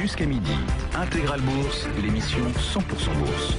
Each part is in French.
jusqu'à midi. Intégral Bourse, l'émission 100% Bourse.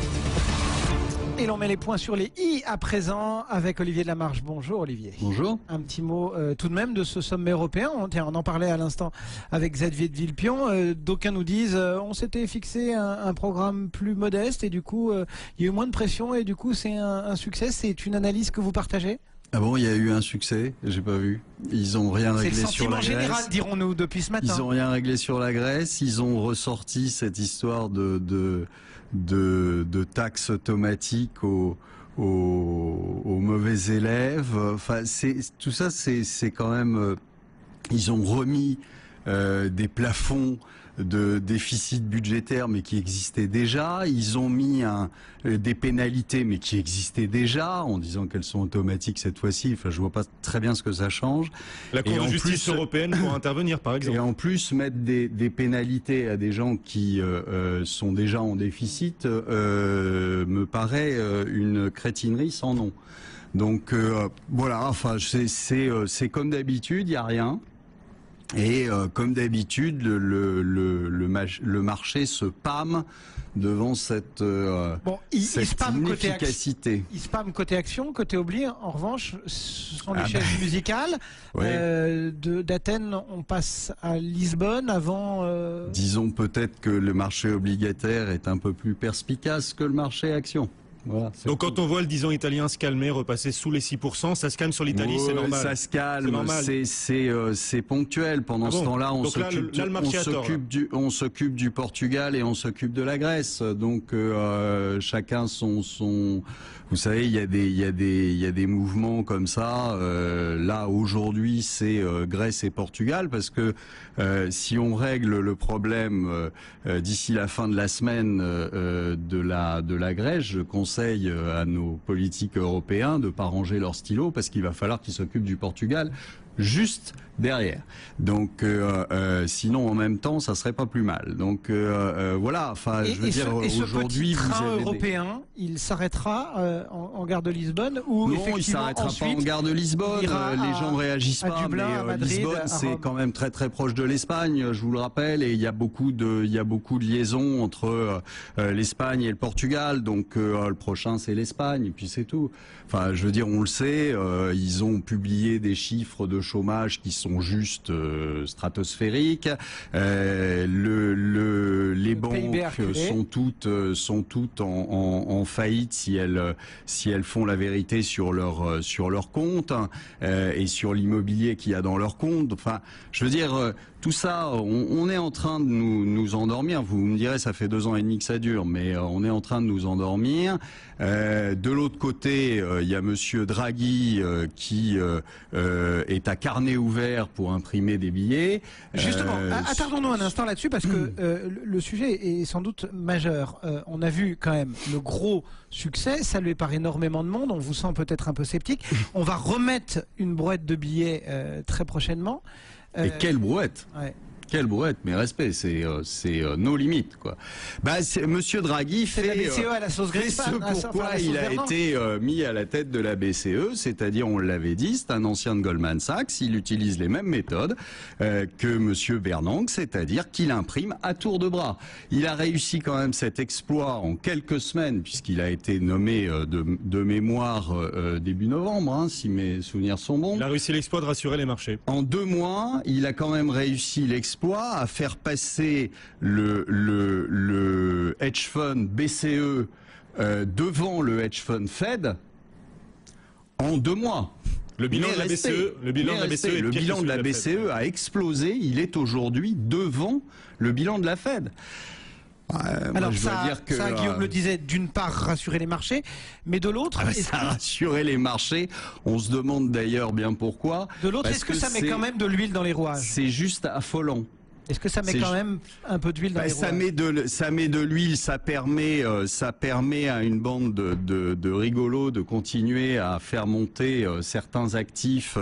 Et l'on met les points sur les i à présent avec Olivier de la Marche. Bonjour Olivier. Bonjour. Un petit mot tout de même de ce sommet européen. On en parlait à l'instant avec Xavier de Villepin. D'aucuns nous disent on s'était fixé un programme plus modeste et du coup il y a eu moins de pression et du coup c'est un succès. C'est une analyse que vous partagez ? Ah bon, il y a eu un succès, j'ai pas vu. Ils ont rien réglé sur la Grèce. C'est le sentiment général, dirons-nous, depuis ce matin. Ils ont rien réglé sur la Grèce. Ils ont ressorti cette histoire de taxes automatiques aux mauvais élèves. Enfin, tout ça, c'est quand même. Ils ont remis des plafonds de déficit budgétaire mais qui existaient déjà. Ils ont mis des pénalités mais qui existaient déjà en disant qu'elles sont automatiques cette fois-ci. Enfin, je vois pas très bien ce que ça change. La Cour de justice européenne pour intervenir par exemple. Et en plus mettre des pénalités à des gens qui sont déjà en déficit me paraît une crétinerie sans nom. Donc voilà, enfin c'est comme d'habitude, il y a rien. Et comme d'habitude, le marché se pâme devant cette inefficacité. Il spam côté action, côté oubli. En revanche, ce sont les chaises musicales. Ouais. D'Athènes, on passe à Lisbonne avant. Disons peut-être que le marché obligataire est un peu plus perspicace que le marché action. Voilà, donc quand on voit le 10 ans italien se calmer, repasser sous les 6%, ça se calme sur l'Italie, c'est normal. Ça se calme, c'est ponctuel. Pendant ce temps-là, on s'occupe du Portugal et on s'occupe de la Grèce. Donc chacun son. Vous savez, il y a des mouvements comme ça. Là aujourd'hui, c'est Grèce et Portugal parce que si on règle le problème d'ici la fin de la semaine de la Grèce, je conseille à nos politiques européens de pas ranger leur stylo parce qu'il va falloir qu'ils s'occupent du Portugal juste derrière. Donc sinon en même temps ça serait pas plus mal. Donc voilà, enfin je veux dire aujourd'hui vous avez européen, il s'arrêtera en gare de Lisbonne ou non, effectivement il s'arrêtera pas en gare de Lisbonne, les gens ne réagissent pas Dublin, mais Madrid, Lisbonne c'est quand même très très proche de l'Espagne, je vous le rappelle, et il y a beaucoup de liaisons entre l'Espagne et le Portugal. Donc le prochain c'est l'Espagne et puis c'est tout. Enfin, je veux dire, on le sait, ils ont publié des chiffres de chômage qui sont juste stratosphériques. Les banques sont toutes en faillite si elles font la vérité sur leur compte et sur l'immobilier qu'il y a dans leur compte. Enfin, je veux dire, tout ça, on est en train de nous endormir. Vous me direz, ça fait 2 ans et demi que ça dure, mais on est en train de nous endormir. De l'autre côté, il y a Monsieur Draghi qui est à carnet ouvert pour imprimer des billets. Justement, attardons-nous un instant là-dessus parce que le sujet est sans doute majeur. On a vu quand même le gros succès, salué par énormément de monde. On vous sent peut-être un peu sceptique. On va remettre une brouette de billets très prochainement. Et quelle brouette! Ouais. Quelle brouette, mais respect, c'est nos limites, quoi. Bah, Monsieur Draghi fait la BCE à la sauce Greenspan, pourquoi il a été mis à la tête de la BCE, c'est-à-dire, on l'avait dit, c'est un ancien de Goldman Sachs, il utilise les mêmes méthodes que Monsieur Bernanke, c'est-à-dire qu'il imprime à tour de bras. Il a réussi quand même cet exploit en quelques semaines, puisqu'il a été nommé de mémoire début novembre, hein, si mes souvenirs sont bons. Il a réussi l'exploit de rassurer les marchés. En 2 mois, il a quand même réussi l'exploit à faire passer le hedge fund BCE devant le hedge fund Fed en 2 mois. Le bilan de la BCE a explosé. Il est aujourd'hui devant le bilan de la Fed. Alors Guillaume le disait, d'une part rassurer les marchés, mais de l'autre... ça a rassuré les marchés, on se demande d'ailleurs bien pourquoi. De l'autre, est-ce que ça met quand même de l'huile dans les rouages? C'est juste affolant. Est-ce que ça met quand même un peu d'huile dans les rouages? Ça met de l'huile, ça permet à une bande de rigolos de continuer à faire monter certains actifs,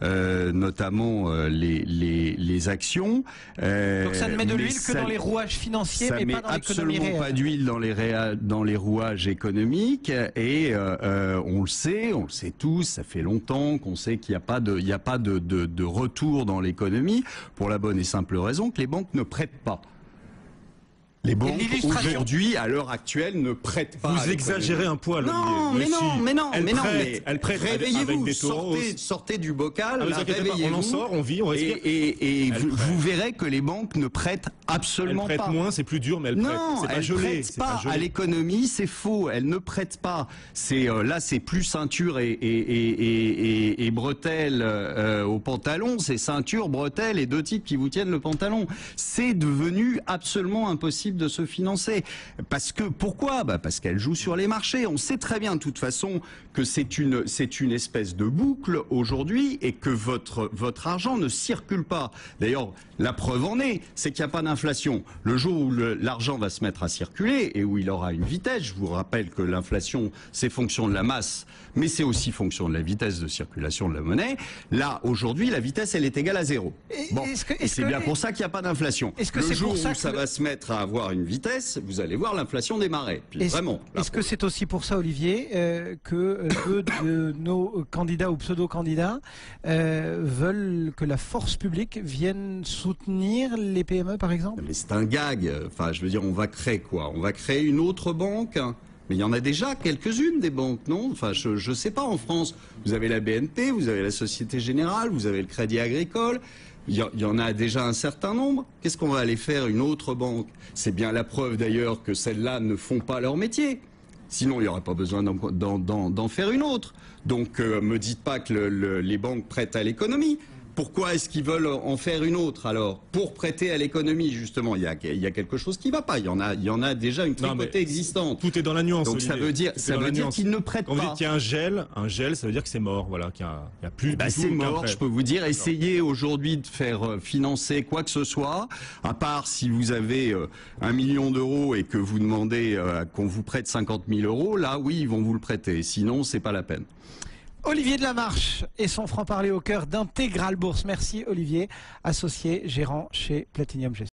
notamment les actions. Donc ça ne met de l'huile que dans les rouages financiers, mais pas dans l'économie réelle. Ça met absolument pas d'huile dans les rouages économiques, et on le sait tous, ça fait longtemps qu'on sait qu'il n'y a pas de retour dans l'économie, pour la bonne et simple raison que les banques ne prêtent pas. Les banques l'illustration. aujourd'hui, à l'heure actuelle, ne prêtent pas. Vous exagérez un poil. Non, Olivier. mais non. Elle prête avec Réveillez-vous, des taux. sortez du bocal, Ah, vous inquiétez pas, on en sort, on vit, on respire. et vous verrez que les banques ne prêtent absolument Elle prête pas. moins, c'est plus dur, mais elle prête. Non, C'est pas elles gelé. prêtent C'est pas gelé. à l'économie, c'est faux. Elles ne prêtent pas. C'est là, c'est plus ceinture et bretelles au pantalon. C'est ceinture, bretelles et deux types qui vous tiennent le pantalon. C'est devenu absolument impossible de se financer. Parce que pourquoi ? Parce qu'elles jouent sur les marchés. On sait très bien de toute façon que c'est une espèce de boucle aujourd'hui et que votre argent ne circule pas. D'ailleurs, la preuve en est, c'est qu'il n'y a pas d'inflation. Le jour où l'argent va se mettre à circuler et où il aura une vitesse, je vous rappelle que l'inflation, c'est fonction de la masse, mais c'est aussi fonction de la vitesse de circulation de la monnaie. Là, aujourd'hui, la vitesse, elle est égale à 0. Et c'est bien pour ça qu'il n'y a pas d'inflation. Le jour où ça va se mettre à avoir une vitesse, vous allez voir l'inflation démarrer. Vraiment. Est-ce que c'est aussi pour ça, Olivier, que deux de nos candidats ou pseudo-candidats veulent que la force publique vienne soutenir les PME, par exemple ? Mais c'est un gag. Enfin, je veux dire, on va créer quoi ? On va créer une autre banque ? Mais il y en a déjà quelques-unes des banques, non ? Enfin, je sais pas, en France, vous avez la BNP, vous avez la Société Générale, vous avez le Crédit Agricole. Il y en a déjà un certain nombre. Qu'est-ce qu'on va aller faire une autre banque ? C'est bien la preuve d'ailleurs que celles-là ne font pas leur métier. Sinon, il n'y aurait pas besoin d'en faire une autre. Donc, me dites pas que les banques prêtent à l'économie. Pourquoi est-ce qu'ils veulent en faire une autre alors ? Pour prêter à l'économie, justement, il y a quelque chose qui ne va pas. Il y en a déjà une tripotée existante. Tout est dans la nuance. Donc ça veut dire qu'ils ne prêtent pas. Quand vous dites qu'il y a un gel, ça veut dire que c'est mort. Voilà, qu'il y a plus. C'est mort. Je peux vous dire, essayez aujourd'hui de faire financer quoi que ce soit, à part si vous avez 1 million d'euros et que vous demandez qu'on vous prête 50 000 euros. Là, oui, ils vont vous le prêter. Sinon, c'est pas la peine. Olivier Delamarche et son franc-parler au cœur d'Intégral Bourse. Merci Olivier, associé, gérant chez Platinum Gestion.